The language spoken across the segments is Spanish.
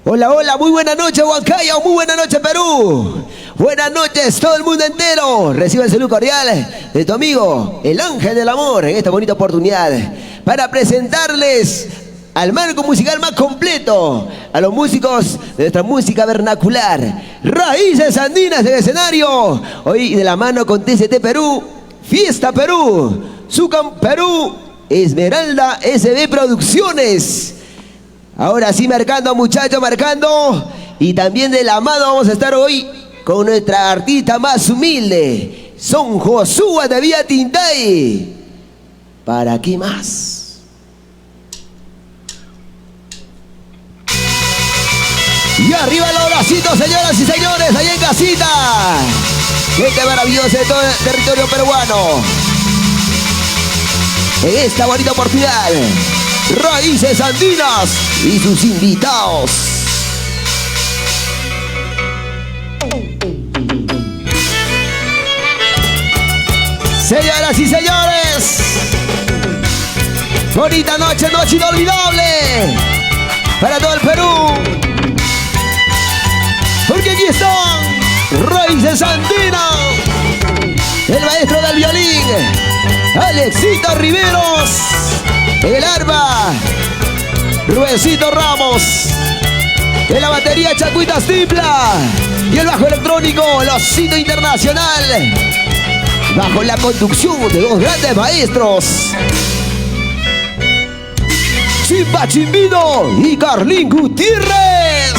Hola, hola, muy buena noche Huancayo, muy buena noche Perú. Buenas noches todo el mundo entero. Recibe el saludo cordial de tu amigo, el Ángel del Amor, en esta bonita oportunidad para presentarles al marco musical más completo, a los músicos de nuestra música vernacular, Raíces Andinas del escenario. Hoy de la mano con TCT Perú, Fiesta Perú, Zucam Perú, Esmeralda SB Producciones. Ahora sí marcando, muchachos, marcando. Y también de la mano vamos a estar hoy con nuestra artista más humilde, Son Josúa de Vía Tintay. ¿Para qué más? Y arriba los bracitos, señoras y señores, ahí en casita. Gente maravillosa de todo el territorio peruano. En esta bonita oportunidad, Raíces Andinas y sus invitados. Señoras y señores, bonita noche, noche inolvidable para todo el Perú. Porque aquí están Raíces Andinas, el maestro del violín, Alexito Riveros, en el arpa, Rubencito Ramos, en la batería Chacuitas Tipla y el bajo electrónico Losito Internacional, bajo la conducción de dos grandes maestros, Chimpa Chimbino y Carlín Gutiérrez.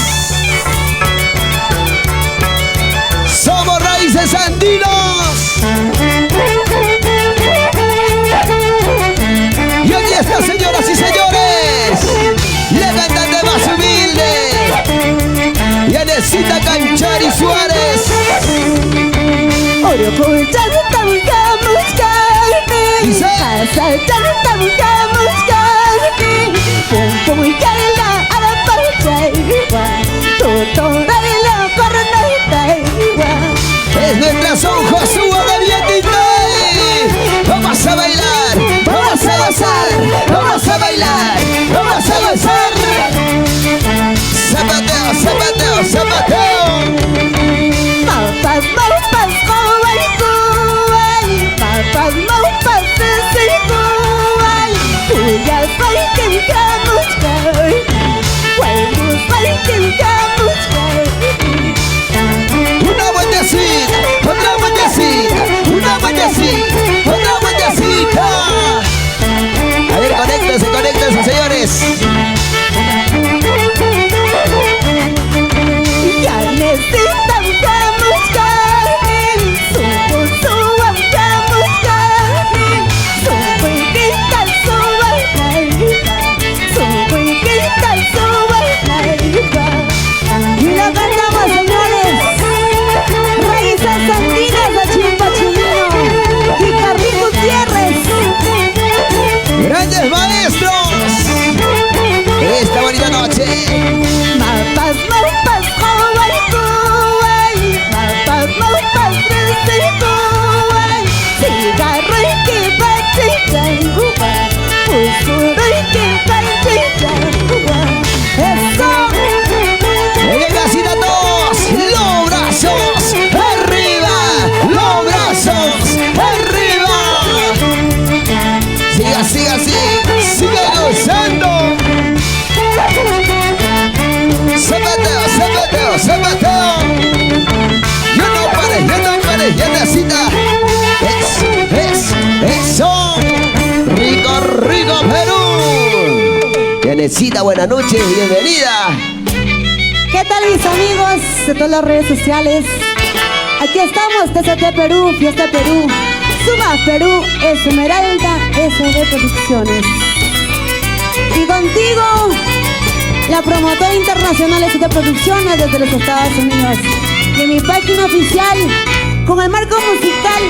Somos Raíces Andinas. Y aquí está, señoras y señores, la cantante más humilde, Yanecita Canchari Suárez. Es nuestra Son Josúa de Vía Tintay. Vamos a bailar, vamos a gozar, vamos a bailar, vamos a gozar. Zapateo, zapateo, zapateo. Maupas, maupas, kuay, kuay. Maupas, maupas, sisi, kuay. Tuyas, baikin, kamuskay. Huelus, baikin, kamuskay. Una vueltecita, otra vueltecita, una vueltecita, otra vueltecita. A ver, conéctense, señores. Ya necesitan kamuskay. Suwan kamuskay. Suwikita, suwaykay. Suwikita, suwaykay. Y la cantamos, señores. Raíces Andinas de Chimpa Chimbino y Carlín Gutiérrez. Grandes maestros esta bonita noche. Mapas, mapas, kuay, kuay. Mapas, mapas, sisi, kuay. Cigarro y que bachichay, usuro y que bachichay. Eso. En casita todos, los brazos arriba, los brazos arriba. Siga, siga, siga, siga gozando. Zapateo, zapateo, zapateo. Yo no pares, ya necesita. Eso. Rico, rico Perú. Yanecita, buenas noches, bienvenida. ¿Qué tal, mis amigos de todas las redes sociales? Aquí estamos, TCT Perú, Fiesta Perú, Suma Perú, Esmeralda SB Producciones. Y contigo, la promotora internacional SB Producciones desde los Estados Unidos. Y en mi página oficial, con el marco musical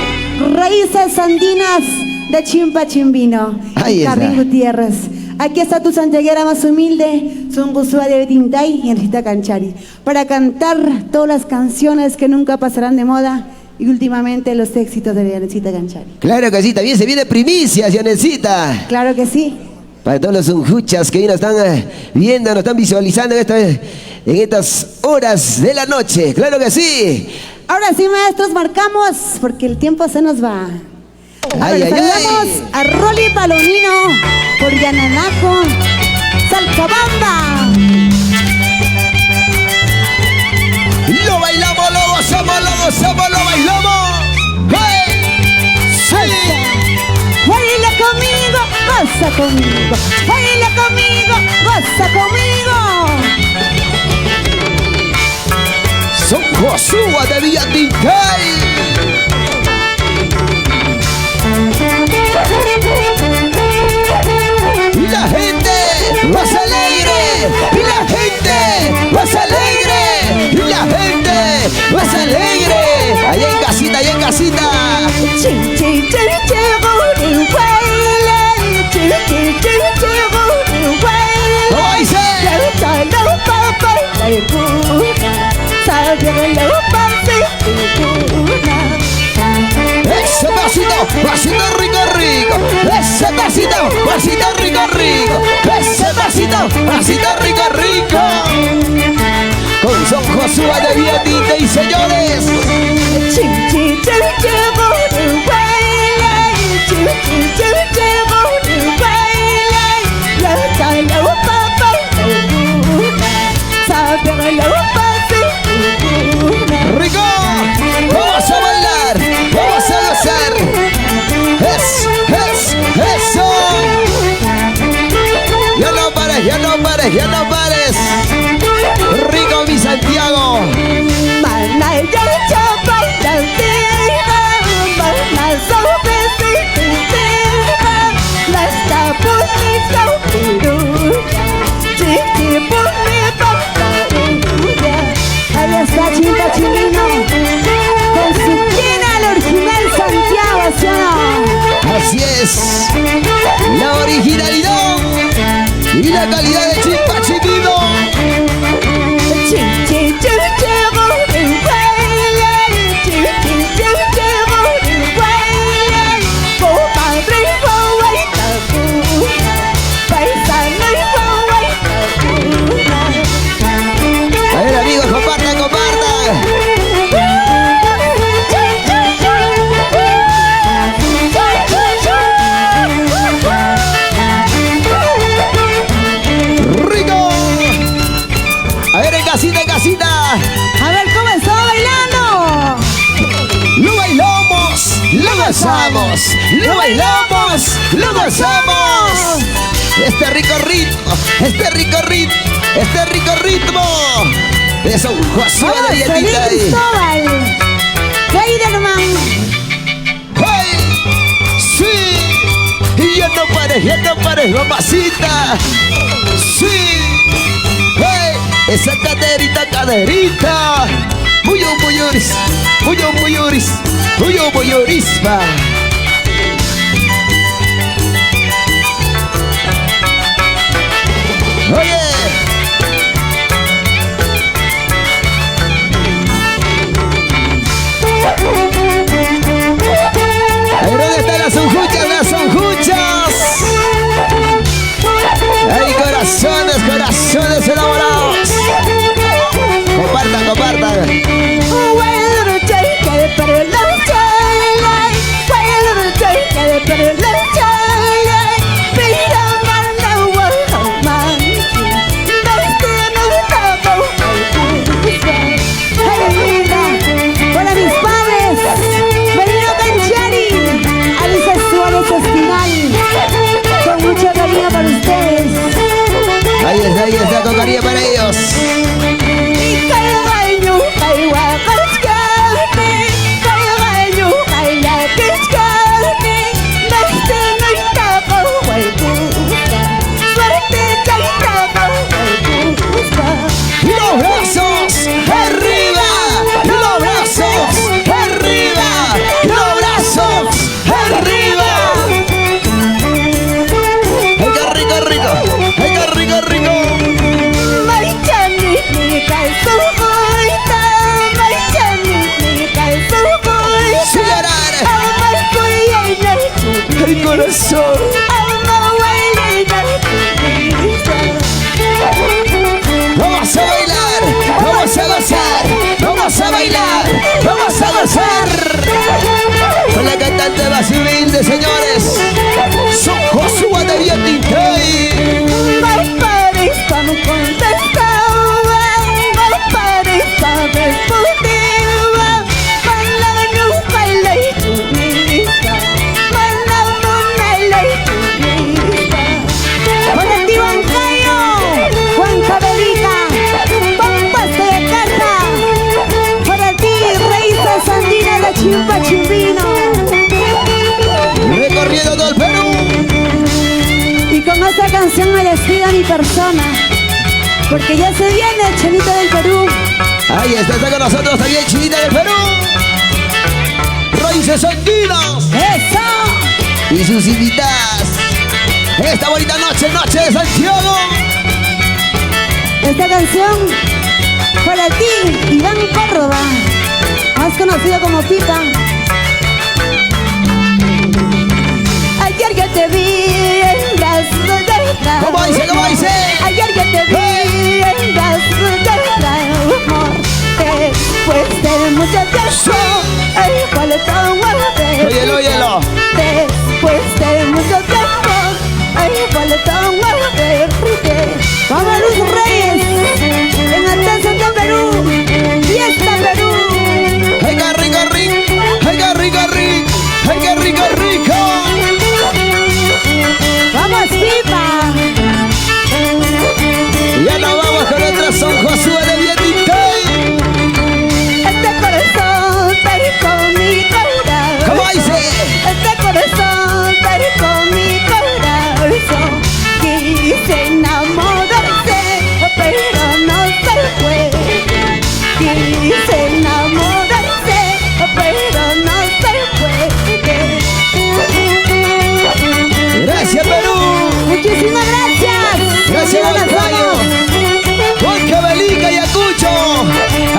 Raíces Andinas de Chimpa Chimbino Ahí y Carlín está. Gutiérrez. Aquí está tu santiaguera más humilde, Son Josúa de Vía Tintay y Yanecita Canchari, para cantar todas las canciones que nunca pasarán de moda y últimamente los éxitos de Yanecita Canchari. Claro que sí, también se viene primicias, Yanecita. Claro que sí. Para todos los unjuchas que hoy nos están viendo, nos están visualizando en en estas horas de la noche. Claro que sí. Ahora sí, maestros, marcamos porque el tiempo se nos va. Ay, ay, saludamos ay. a Rolly Palomino por Yananaco, Salcabamba. Lo bailamos, lo gozamos, lo bailamos. ¡Hey! ¡Sí! Baila conmigo, goza conmigo. Baila conmigo, goza conmigo. Son Josué de Villaticay. Y la gente más alegre. Y la gente más alegre. Y la gente más alegre. Allá en casita, allá en casita. ¿Cómo dice? Ese pasito, pasito rico, rico. Ese pasito, pasito rico, rico. Ese pasito, pasito rico, rico. Con Son Josué de Villatica y señores. Rico, vamos a bailar, vamos a gozar. Eso. Ya no pares, ya no pares, ya no pares. Rico, mi Santiago. Ahí está Chimpa Chimino con su pena al original Santiago, ¿sí o no? Así es. La originalidad y la calidad de Chimpa Chimino. A ver, amigos, compartan, compartan. Rico. A ver, en casita, en casita. A ver cómo está bailando. Lo bailamos, lo gozamos, lo bailamos, lo gozamos. Este rico ritmo, este rico ritmo, este rico ritmo. De Son Josué de Vamos a Villatica. seguir, Cristóbal. Heiderman. ¡Hey! ¡Sí! Y ya no pares, mamacita. ¡Sí! ¡Hey! Esa caderita, caderita. Muy orgullosa, muy orgullosa, muy orgullosa. Oye. Ahí dónde están las sonjuchas, las sonjuchas. Hay corazones, corazones enamorados. Compartan, compartan. Para mis padres, Benito Canchari, Alicia Suárez Espinal, con mucho cariño para ustedes. Ahí está, con cariño para ellos. Los brazos arriba, los brazos arriba, los brazos arriba. ¡Ay, qué rico, rico! ¡Ay, qué rico, rico! Sin llorar. ¡El corazón! Vamos a bailar. mi persona, porque ya se viene Chinita del Perú. Ahí está con nosotros también Chinita del Perú. Raíces Andinas. ¡Eso! Y sus invitadas. Esta bonita noche, Noche de Santiago. Esta canción para ti, Iván Córdoba, más conocido como Pipa. Ayer que te vi en las ruedas. ¿Cómo dice? ¿Cómo dice? Ayer que te vi en las ruedas. Después de mucho tiempo, el cual estaba guardado. Óyelo, óyelo. Después de mucho tiempo, el cual estaba guardado. Vamos Luz Reyes, en Altanza de Perú, Fiesta Perú. ¡Ay, qué rico, rico! ¡Ay, qué rico, rico! ¡Ay, qué rico, rico! Vamos Pipa. Ya nos vamos con nuestra Son Josué de Vietnite. Este corazón con mi corazón. ¿Cómo dice? Este corazón con mi corazón. Quise enamorarse, pero no se puede. Quise enamorarse, pero no se puede. Gracias, Perú. Muchísimas gracias. Gracias, Huancayo. Huancavelica y Ayacucho.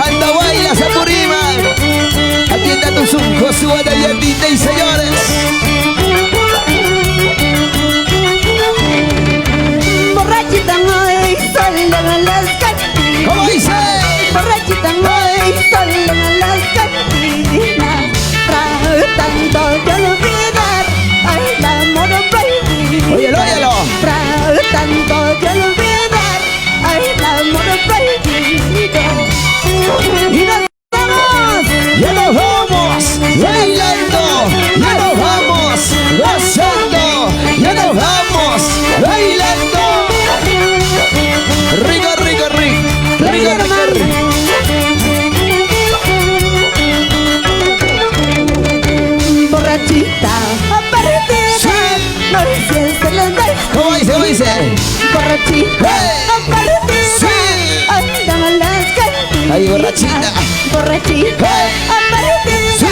Anda, baila, Sapurima. Aquí está tu Son Josué de Vietnite, y señores. Borrachita hoy, solo en las cantinas. ¿Cómo dice? Borrachita hoy, solo en las cantinas. Tratando de olvidar al amor prohibido. Óyelo, óyelo. Tratando de olvidar al amor prohibido. Y nos vamos. Ya nos vamos bailando, ya nos vamos gozando, ya nos vamos bailando. Rico, rico, rico, rico, rico, rico. Borrachita, aparecida, no sientes la noche. ¿Cómo dice? ¿Cómo dice? Borrachita, ¡Hey! aparecida, Sí. andan las cantinas. Ay, borrachita. Borrachita, ¡Hey! aparecida, Sí.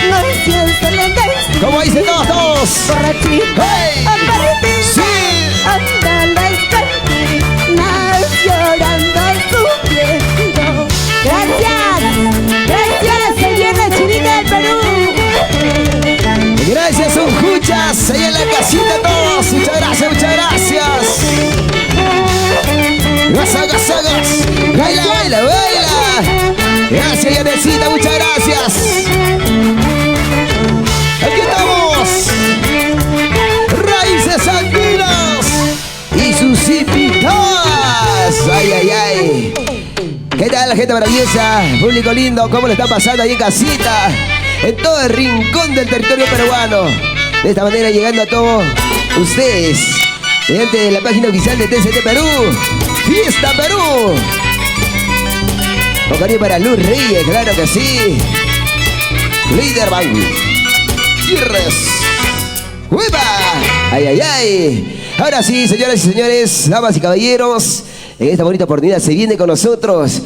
no sientes la noche. ¿Cómo dice todos? Borrachita, ¡Hey! aparecida, Sí. andan las cantinas, llorando, sufriendo. Gracias, gracias, se viene Chinita del Perú. Gracias, Unjuchas. Ahí en la casita todos. Muchas gracias, muchas gracias. Gazagas, sagas. Baila, baila, baila. Gracias, Yanecita. Muchas gracias. Aquí estamos. Raíces Andinas y sus invitadas. Ay, ay, ay. ¿Qué tal la gente maravillosa? Público lindo, ¿cómo le está pasando ahí en casita? En todo el rincón del territorio peruano. De esta manera llegando a todos ustedes mediante la página oficial de TCT Perú. ¡Fiesta Perú! Con cariño para Luz Reyes, claro que sí. Liderman. Tierres. ¡Hueva! ¡Ay, ay, ay! Ahora sí, señoras y señores, damas y caballeros, en esta bonita oportunidad se viene con nosotros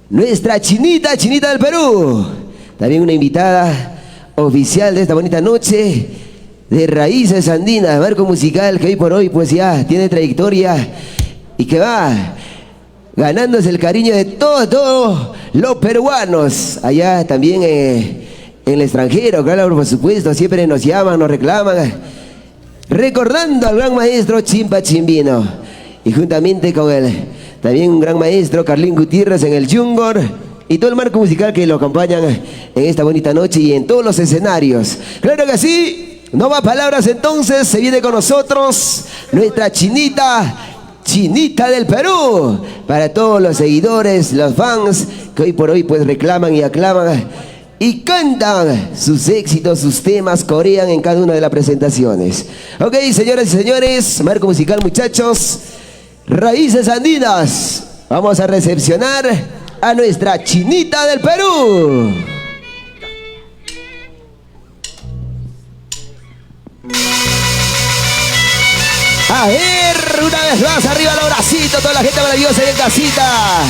nuestra Chinita del Perú. También una invitada oficial de esta bonita noche de Raíces Andinas, marco musical que hoy por hoy pues ya tiene trayectoria y que va ganándose el cariño de todos los peruanos. Allá también en el extranjero, claro, por supuesto, siempre nos llaman, nos reclaman, recordando al gran maestro Chimpa Chimbino. Y juntamente con él, también un gran maestro, Carlín Gutiérrez en el Jungor, y todo el marco musical que lo acompañan en esta bonita noche y en todos los escenarios. Claro que sí, no más palabras entonces, se viene con nosotros nuestra Chinita del Perú, para todos los seguidores, los fans que hoy por hoy pues reclaman y aclaman y cantan sus éxitos, sus temas, corean en cada una de las presentaciones. Ok, señoras y señores, marco musical, muchachos, Raíces Andinas, vamos a recepcionar a nuestra Chinita del Perú. A ver, una vez más, arriba los bracitos, toda la gente maravillosa ahí en casita.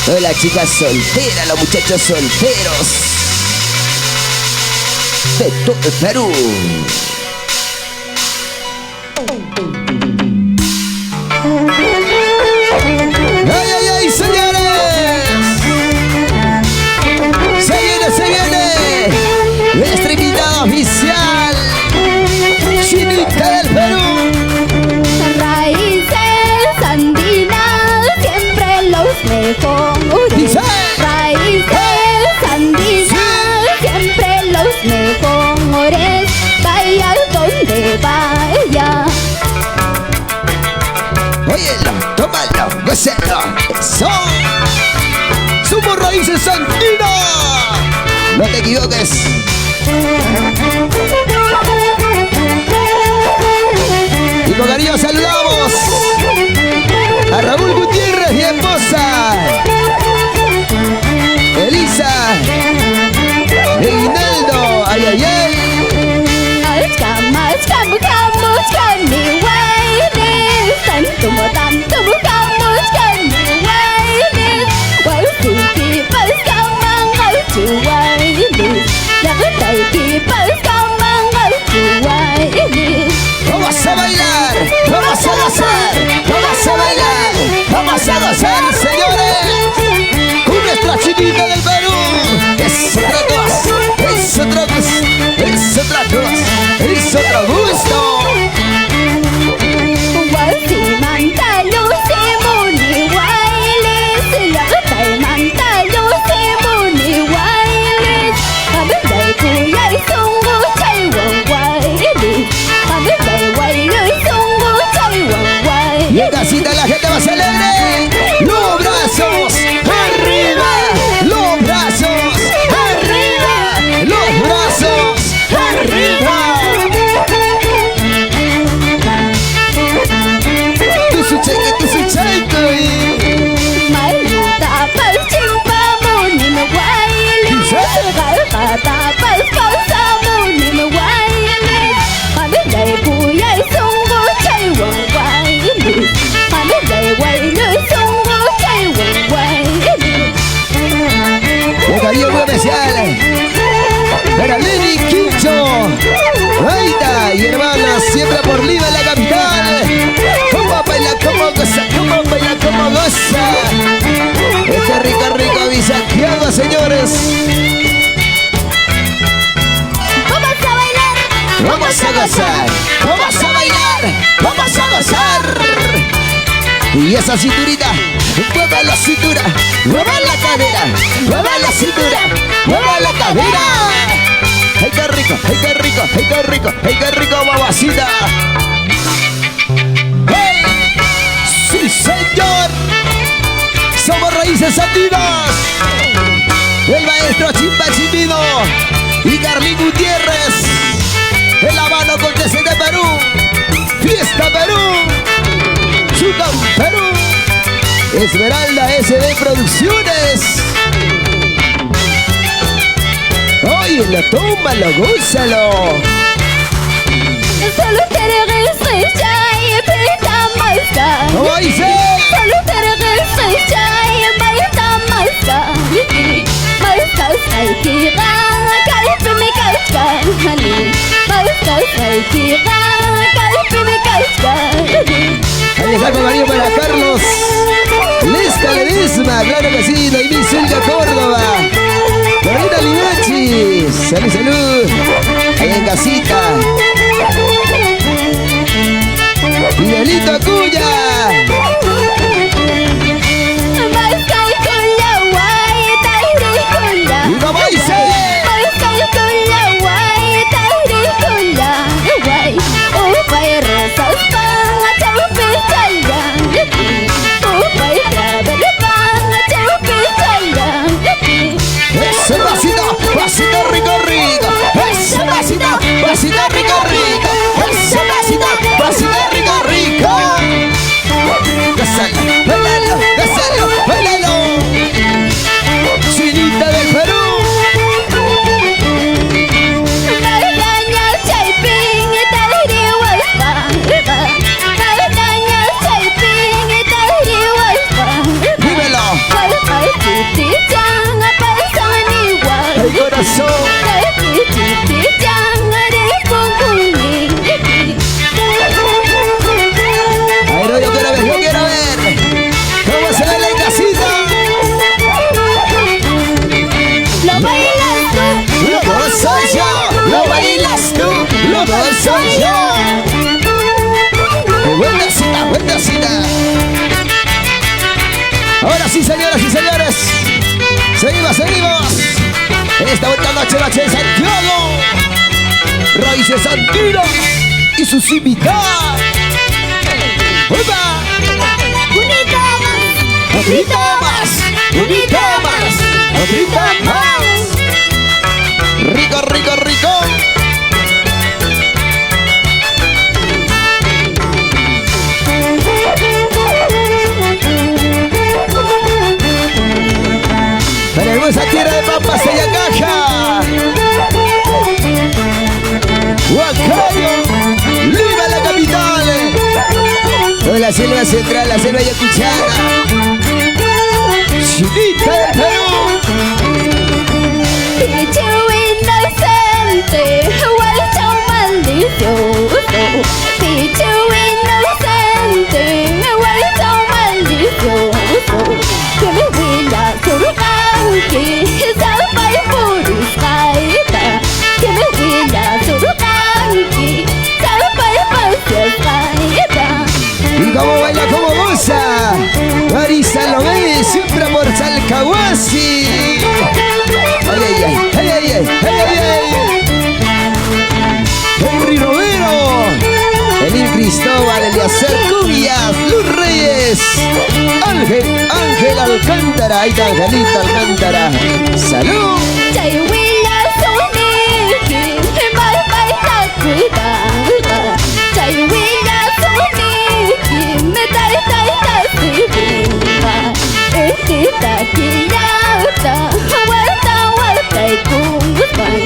Todas las chicas solteras, los muchachos solteros de todo el Perú. ¡Ay, ay, ay, señores! Se viene nuestra invitada oficial, Chinita del Perú. Raíces andinas, siempre los mejores. Dice. Raíces andinas, siempre los mejores. Vaya donde vaya. Óyelo, tómalo, gózalo. Eso. Somos Raíces Andinas. No te equivoques. Y con cariño saludamos a Raúl Gutiérrez y esposa Elisa Reinaldo. Ay, ay, ay. Vamos a bailar, vamos a gozar, vamos a bailar, vamos a gozar, señores, con nuestra Chinita del Perú. Es otra cosa, es otra cosa, es otra cosa, es otro gusto. Y en casita la gente más alegre. Los brazos arriba, los brazos arriba, los brazos arriba. Tu su cheque. Un cariño muy especial para Lenny Quincho, Aida y hermanas, siempre por Lima, la capital. Cómo baila, cómo goza, cómo baila, cómo goza. Este rico, rico Santiago, señores. Vamos a bailar, Vamos a gozar, vamos a bailar, vamos a gozar. Y esa cinturita, mueva la cintura, mueva la cadera, mueva la cintura, mueva la cadera. ¡Ay, qué rico, ay, qué rico, ay, qué rico, ay, qué rico, mamacita! ¡Hey! ¡Sí, señor! ¡Somos Raíces Andinas! El maestro Chimba Chimino y Carlín Gutiérrez. En La Mano con TC de Perú. ¡Fiesta Perú! ¡Chucan Perú! Esmeralda SB Producciones. Óyelo, tómalo, gózalo. solo quiere estrechar y pintar más. ¿Cómo dice? Solo quiere estrechar y pintar más. Ahí está con cariño para Carlos Lesca Ledesma, claro que sí, Noemí Zulga Córdoba, Carolina Linechi, salud, salud, ahí en casita. Miguelito Acuña. ¿Y cómo dice? Ese vasito, vasito rico rico. Ese vasito, vasito rico rico. Ese vasito, vasito rico rico. esta bonita noche, noche de Santiago. Raíces Andinas y sus invitados. ¡Upa! Bonito más. ¡Bonito más! ¡Bonito más! ¡Bonito más! ¡Rico, rico, rico! Para la hermosa tierra de Pampas y Ayacaja. Huancayo, Lima la capital. Toda la selva central, la selva ayacuchana. Chinita del Perú. Pichu inocente, vuelto malicioso. Pichu inocente, vuelto malicioso. Que me huela surranque, salva y purizaita. Que me huela surranque, salva y purizaita. Y como baila, como goza. Marisa lo ve, siempre por Salcahuasi. Ay, ay, ay, ay, ay, ay, ay, ay. Henry Romero, Elín Cristóbal, Eliacer Cubias, Luz Reyes, Ángel Alcántara, ahí está Angelita Alcántara. ¡Salud! Chay huila soniki, malpaita cuidada. Chay huila soniki, me taita sirviva. Estita quillauta, vuelta y cumpan.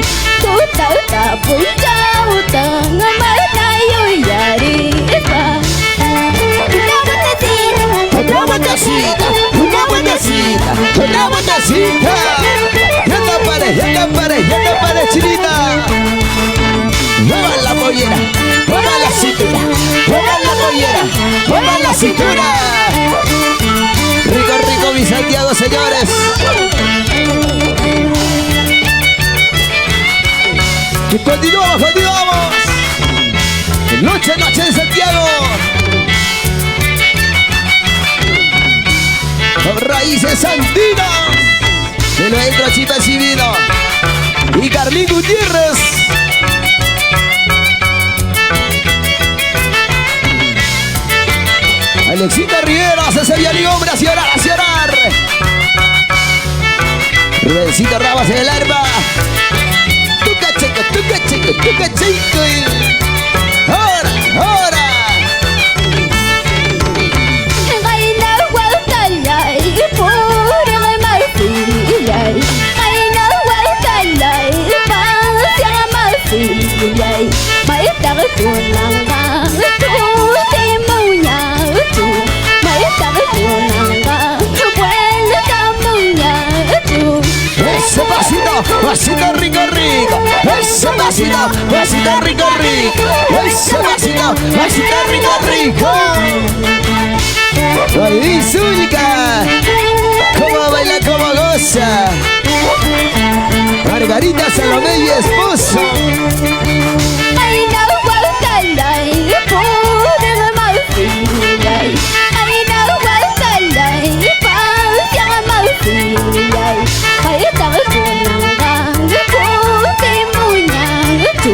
Tu tauta puyauta, marca y uyarifa. Otra vueltecita, una vueltecita, otra vueltecita. Ya te pares, chinita. Mueva la pollera, mueva la cintura, mueva la pollera, mueva la cintura. Rico, rico, mi Santiago, señores. Y continuamos, continuamos. Noche, noche de Santiago. Con raíces andinas. Se lo entra Chita Chivino. Y Carlín Gutiérrez. Alexita Rivera, ese violín, hombre, a llorar, a llorar. Rubencito Rabas en el arma. Tuca chico, tuca chico, tuca chico. Ahora, ahora. Reina Guatalay, pura Martillay. Reina Guatalay, pancia Martillay. Maestra Tunanga, tu timuña, tu. Maestra Tunanga, vuelta muña, tu. Ese vasito, vasito rico, rico. Ese vasito, vasito rico, rico. Ese vasito, vasito rico, rico. Raíz única. Cómo baila, cómo goza. Margarita Salomé y esposo. Reina Guatalay, pura Martillay. Reina Guatalay, pancia Martillay. Maestra Tunanga, tu timuña, tu.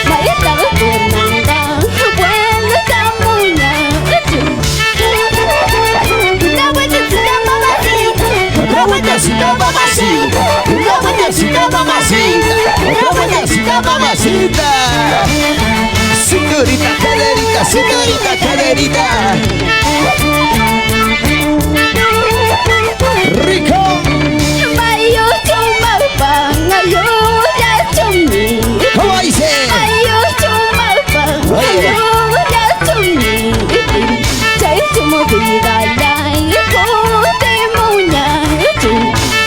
Maestra Tunanga, vuelta muña, tu. Una vueltecita, mamacita. Otra vueltecita, mamacita. Una vueltecita, mamacita. Otra vueltecita, mamacita. Cinturita, caderita, cinturita, caderita. Rico. Mayo chumalpan, ayuda chumi. ¿Cómo dice? Mayo chumalpan, ayuda chumi. Chay chumo vida lay, pote muña, chu.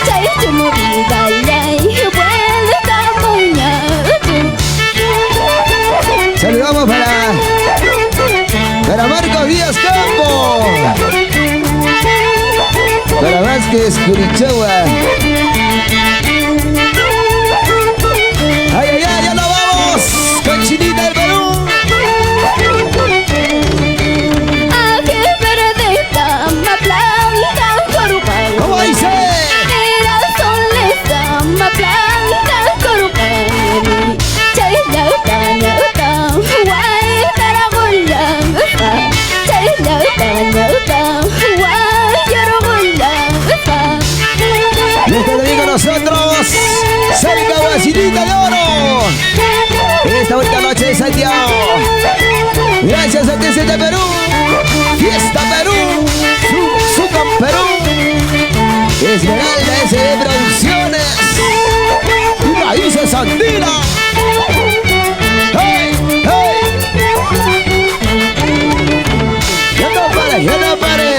Chay chumo vida lay, vuelta muña, chu. Saludamos para Marcos Díaz Campo. Para Vázquez Curichoa. Ay, ay, ay, ya nos vamos. Con Chinita del Perú. Aquí perdida, ma planta, corupa. ¿Cómo dice? Mira, son lista, ma planta.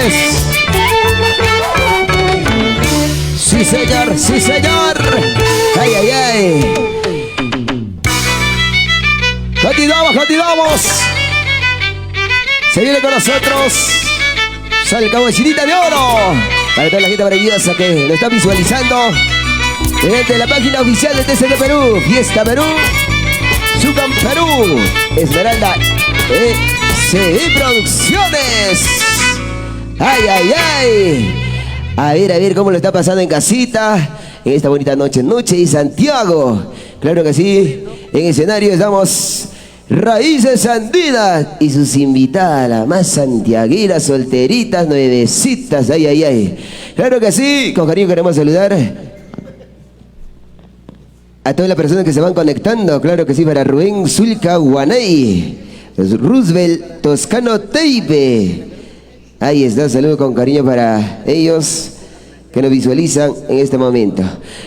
señores. Sí, señor, sí, señor. Ay, ay, ay. Continuamos, continuamos. Se viene con nosotros Salcahuacinita de Oro. Para toda la gente maravillosa que lo está visualizando desde la página oficial de TCT Perú, Fiesta Perú, Sucam Perú, Esmeralda ECE Producciones. Ay, ay, ay. A ver cómo lo está pasando en casita en esta bonita noche, Noche y Santiago. Claro que sí, en escenario estamos Raíces Andinas y sus invitadas, las más santiagueras, solteritas, nuevecitas. Ay, ay, ay. Claro que sí, con cariño queremos saludar a todas las personas que se van conectando. Claro que sí, para Rubén Zulca Guanay, Roosevelt Toscano Teipe. Ahí está, saludo con cariño para ellos que nos visualizan en este momento.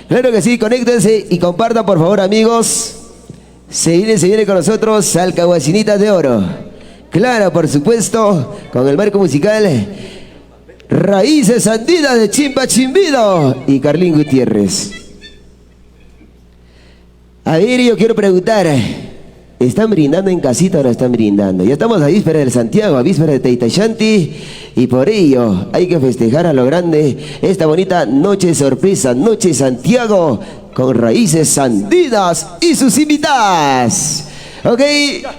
Claro que sí, conéctense y compartan por favor, amigos. Se viene con nosotros Salcahuacinitas de Oro. Claro, por supuesto, con el marco musical Raíces Andinas de Chimpa Chimbido y Carlín Gutiérrez. A ver, yo quiero preguntar, ¿están brindando en casita o no están brindando? Ya estamos a víspera del Santiago, a víspera de Teitachanti, y por ello hay que festejar a lo grande esta bonita noche sorpresa, Noche Santiago, con Raíces Andinas y sus invitadas. Ok,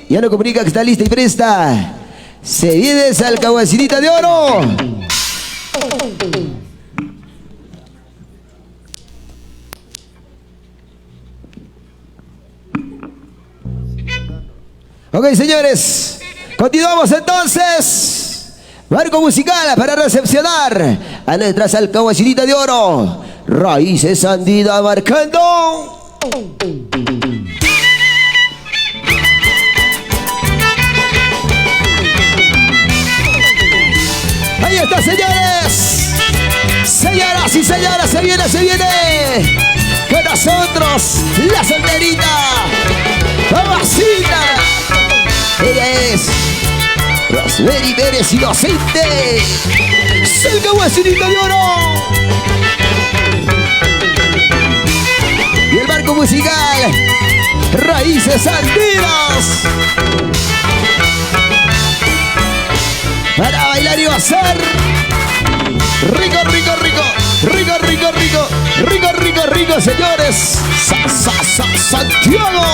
ya nos comunica que está lista y presta. Se viene Salcahuacinita de Oro. Ok, señores, continuamos entonces. Marco musical para recepcionar a nuestra Salcahuacinita de Oro. Raíces Andinas marcando. Ahí está, señores. Señoras y señores, se viene, se viene. Con nosotros, la solterita, mamacita. Ella es Rosemary Pérez Inocente. Salcahuacinita de Oro. Y el marco musical Raíces Andinas. Para bailar y gozar. Rico, rico, rico. Rico, rico, rico. Rico, rico, rico, señores. Santiago.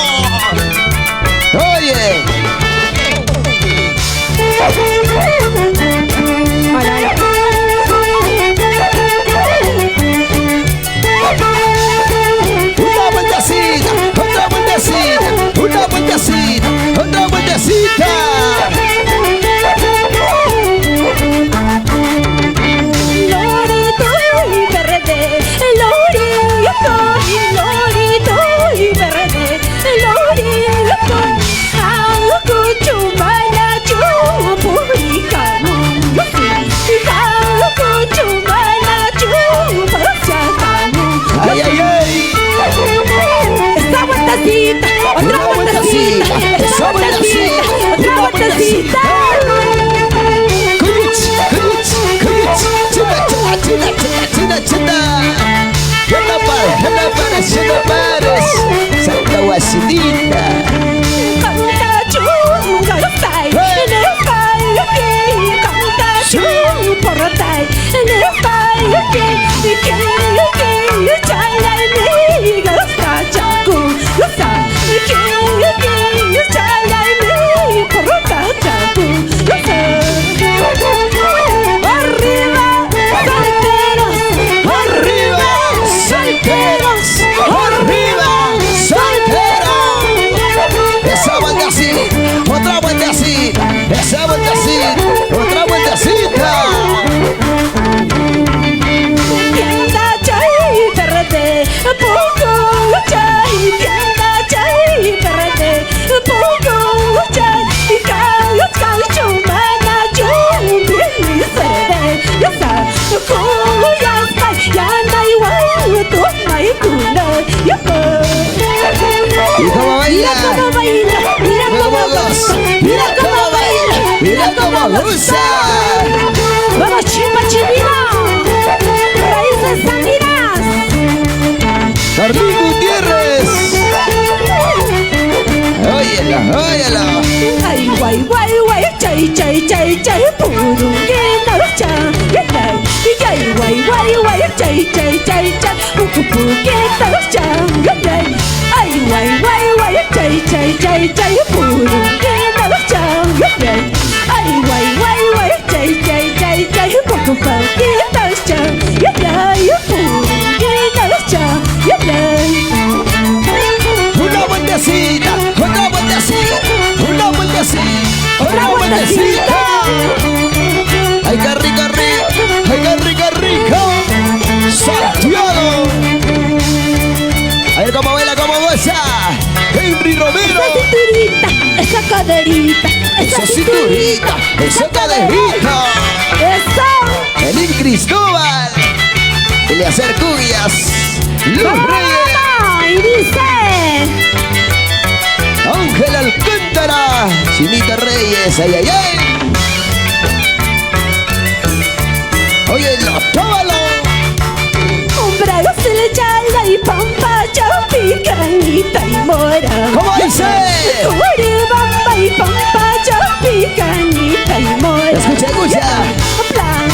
Oye. Una vueltecita, otra vueltecita, una vueltecita, otra vueltecita. Ay, ay, ay. Esa vueltecita, otra vueltecita, esa vueltecita, otra vueltecita. No pares, Salcahuacinita. Otra vueltecita, esa vueltecita, otra vueltecita. Tienda chay perrete, poco chay, tienda chay perrete, poco chay, y cayo chumana chumbi serede, ya sa, kuya sai, ya na igual tu mai kuna, ya ¿Y cómo baila? Mira cómo goza, Mira cómo baila, mira cómo goza. Vamos, chay chay chay puru que no cha yay guay chay chay chay chay pupu que no cha ay guay chay chay chay chay puru que no cha ay guay chay chay chay chay pupu que no cha puru que no cha Una vueltecita, una vueltecita, una vueltecita, una vueltecita. Ay, qué rico, rico, ay, qué rico, rico. Santiago. A ver cómo baila, cómo goza. Henry Romero. Esa caderita, Esa cinturita, esa caderita. esa. Elín Cristóbal. Eleazar Cubias. Luz Reyes. Y dice, Ángel Alcántara, Chinita Reyes, ay, ay, ay. Oye, tómalo. un brazo se le chala y pampa, picanita y mora. ¿Cómo dice? Bamba y pampa, picanita y mora. Escucha, escucha. Plan,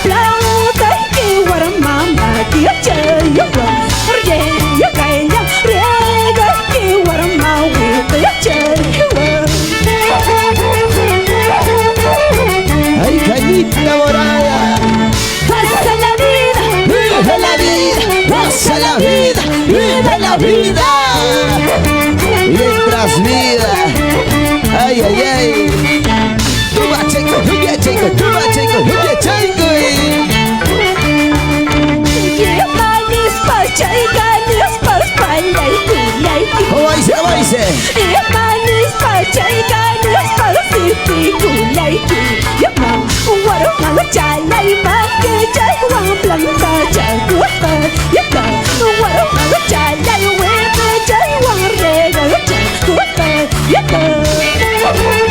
plan, que guaramama, tío chayo, yo caña, riega, que guaramama, tío chayo. Ay, cañita morada. Pasa la vida, Vive la vida, pasa la vida, vive la vida. Mientras vida. Ay, ay, ay. Toma, chico, toma, chico, toma, chico, toma, chico. ¿Cómo dice? ¿Cómo dice?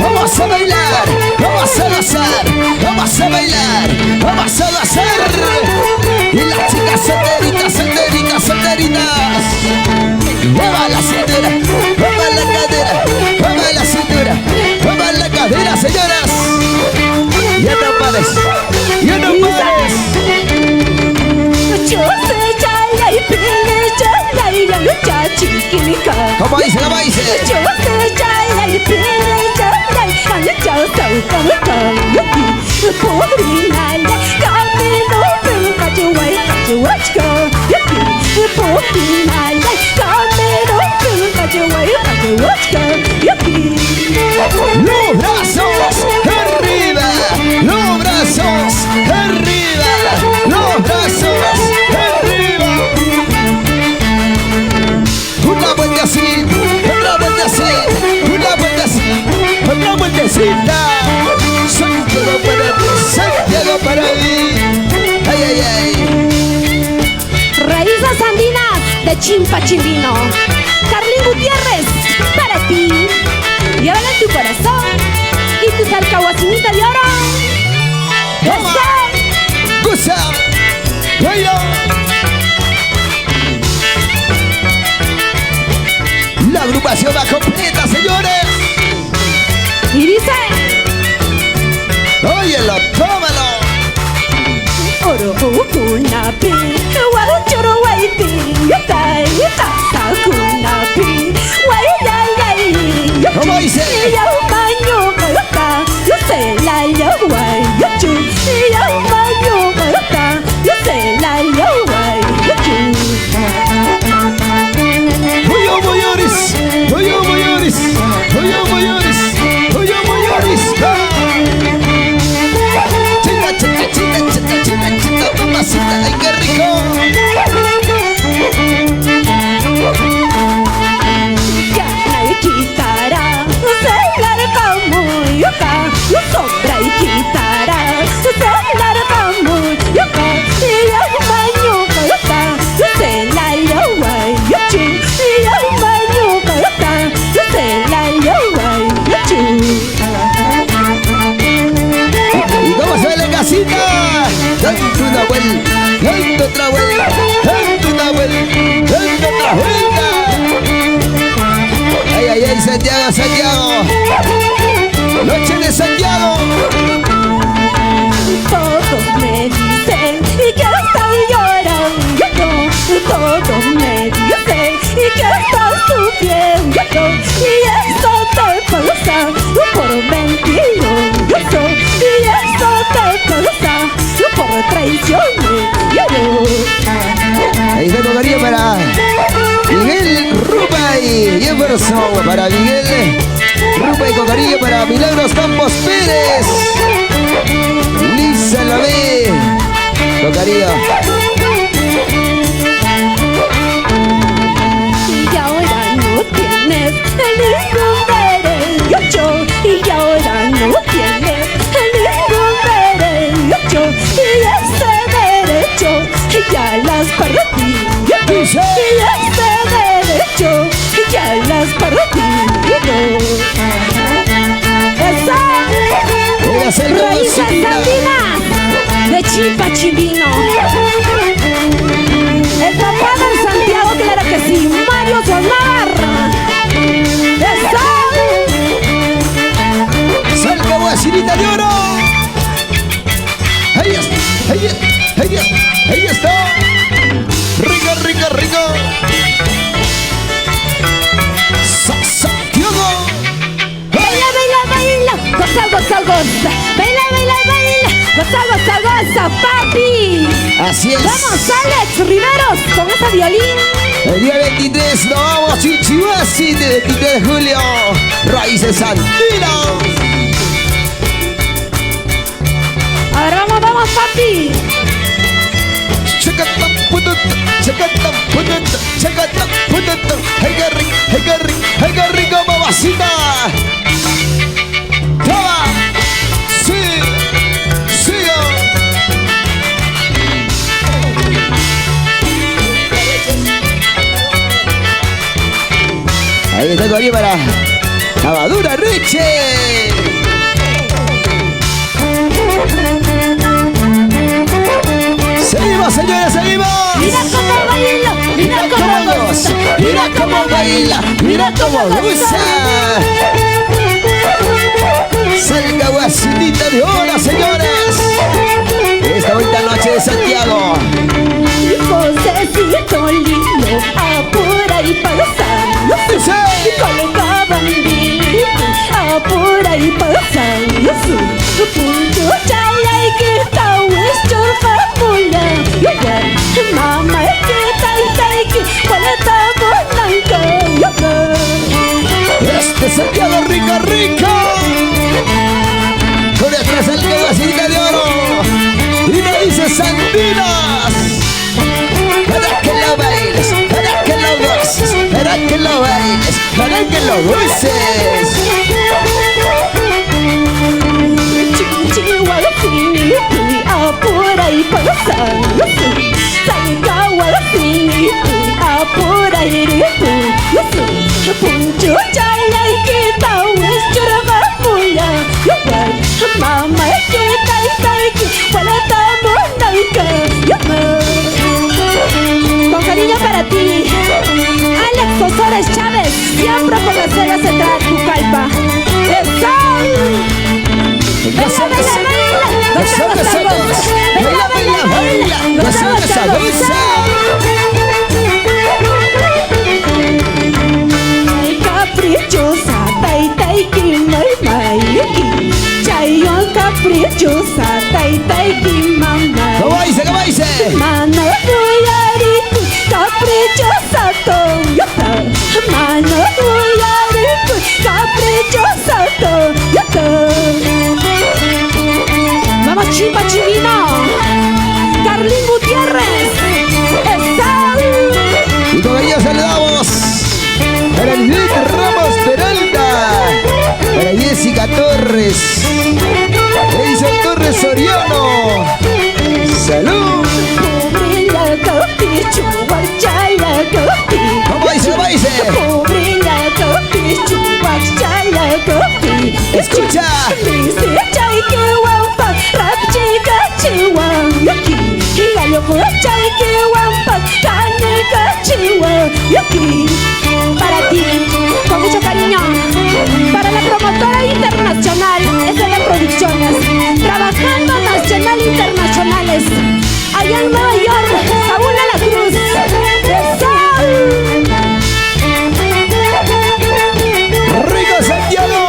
Vamos a bailar, vamos a gozar, vamos a bailar, vamos a gozar. Y las chicas solteritas, solteritas, solteritas. Mueva la cintura, mueva la cadera, mueva la cintura, mueva la cadera, señoras. Ya no pares, ya no pares. ¿Cómo dice? ¿Cómo dice? Los brazos arriba, los brazos arriba, los brazos arriba. Una vueltecita, una vueltecita, una vueltecita, una vueltecita. Santiago para ti, Santiago para mí. Ay, ay, ay. Raíces andinas de Chimpa Chimbino. Carlín Gutiérrez, para ti. Llévala en tu corazón y tu salcahuacinita de oro. Toma. Goza, baila. La agrupación va completa, señores. Y dice, Óyelo, tómalo. oro kunapi, guachoro guaiti, yata yata kunapi, guayayay. ¿Cómo dice? Yo baño gata, yo sé la yo guay, yo chu. Yo baño gata, yo sé la yo guay, yo chu. Oyo mayores, oyo mayores, oyo mayores, oyo mayores. Chica, chica, chica, chica, chica, chica, mamacita, ay, qué rico. Gana y quitará, se larga muy yoca, yo sombra y quitará, se larga muy yoca, y yo baño gata, yo sé la yo guay, yo chu, y yo baño gata, yo sé la yo guay, yo chu. ¿Y cómo se ve la casita? Dando una vuelta, dando otra vuelta, dando una vuelta, dando otra vuelta. Ay, ay, ay, Santiago, Santiago. Noche de Santiago. Todos me dicen y que estás llorando. Todos me dicen y que estás sufriendo. Y eso te pasa por mentiroso. Y eso te pasa por traiciones. Ahí está tu cariño para Miguel Rupa y Jefferson. Para Miguel Rupa y con cariño para Milagros Campos Pérez. Lisa Lamé. Con cariño. Y ahora no tienes ningún derecho. Y ahora no tienes ningún derecho. Y ese derecho ya las perdí. Y ese derecho ya las perdí. Raíces andinas de Chipa Chivino. El papá de Santiago, claro que sí, Mario Sonar. Salga Guasinita de Oro. Ahí está, ahí está, ahí está, ahí está. Rico, rico, rico. Santiago. Baila, baila, baila, goza, goza, goza. Baila, baila, baila, goza, goza, goza, papi. Así es. Vamos, Alex Riveros, con ese violín. El día 23 nos vamos a Chichihuasi, de 23 de julio. Raíces Andinas. A ver, vamos, vamos, papi. Chacata, putata, chacata, putata, chacata, putata. Hey, qué rico, hey, qué rico, hey, qué rico, mamacita. Toma. Sí, siga. Ahí está el cariño para Lavadura Reche. Seguimos, señores, seguimos. Mira cómo baila, mira cómo goza, mira cómo baila, mira cómo goza. Salga Guasinita de Oro, señores. Esta bonita noche de Santiago. Josecito lindo, apura y pasando. Colega bambini, apura y pasando. Punto chala y quita huestor capula. Mama quita y taiki, paleta bonanca. Este Santiago rico, rico. Con nuestra Salga Guasinita de Oro. Y me dice Sandinas. Para que lo bailes, para que lo goces, para que lo bailes, para que lo goces. Chihuahua, apura y pasando. Salga Guasinita, apura y puncho chala y quita huestor capula. Mama quita y taiki, paleta bonanca. Con cariño para ti, Alex Osores Chávez, siempre por las ceras se trae tu calpa. Baila, baila, baila, goza, goza, goza. Baila, baila, baila, goza, goza, goza. Caprichosa, tai tai ki mai mai ki. Chayon caprichosa, tai tai ki mamá. ¿Cómo dice? ¿Cómo dice? Mano tuyaritu, caprichosa toyota. Mano tuyaritu, caprichosa toyota. Vamos, Chipa Chivino. Carlín Gutiérrez. Y con ellos saludamos para Lisbeth Ramos Peralta, para Jessica Torres, Edison Torres Soriano. ¡Salud! ¿Cómo dice? ¿Cómo dice? Escucha. Para ti, con mucho cariño, para la promotora internacional González. Allá en Nueva York, Saúl de la Cruz. ¡Rico Santiago!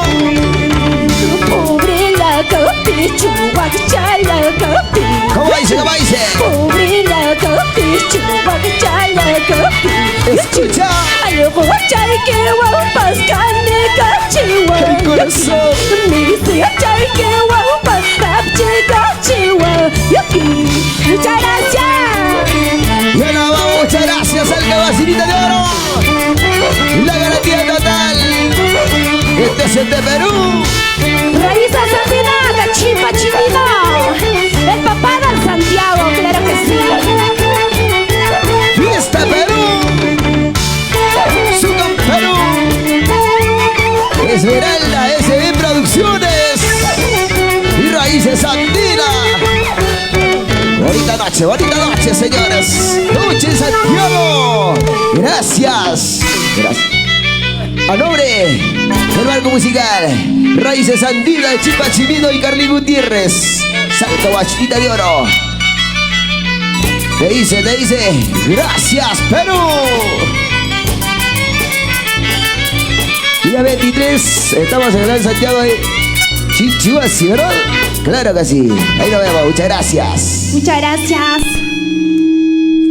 Pobre la capi, chuhuachala capi. ¿Cómo dice? ¿Cómo dice? Pobre la capi, chuhuachala capi. Escucha. Ayo chay que guapas cane cachiwa. El corazón. Mi si chay que guapas rapche cachiwa. Yoki, muchas gracias. Y ahora vamos, muchas gracias al Caballito de Oro. La garantía total. Este es el de Perú. Raíces Sandina, Chimpa Chimino. El papá del Santiago, claro que sí. Fiesta Perú. Sucam Perú. Esmeralda SB Producciones. Y Raíces Andina. Bonita noche, señores. Noche en Santiago. Gracias. Gracias. A nombre del barco musical Raíces Andina de Chimpa Chimino y Carlín Gutiérrez, Santo Bachita de Oro. Te dice, gracias Perú. Día 23, estamos en Gran Santiago de Chihuahua, ¿verdad? Claro que sí. Ahí nos vemos, muchas gracias. Muchas gracias.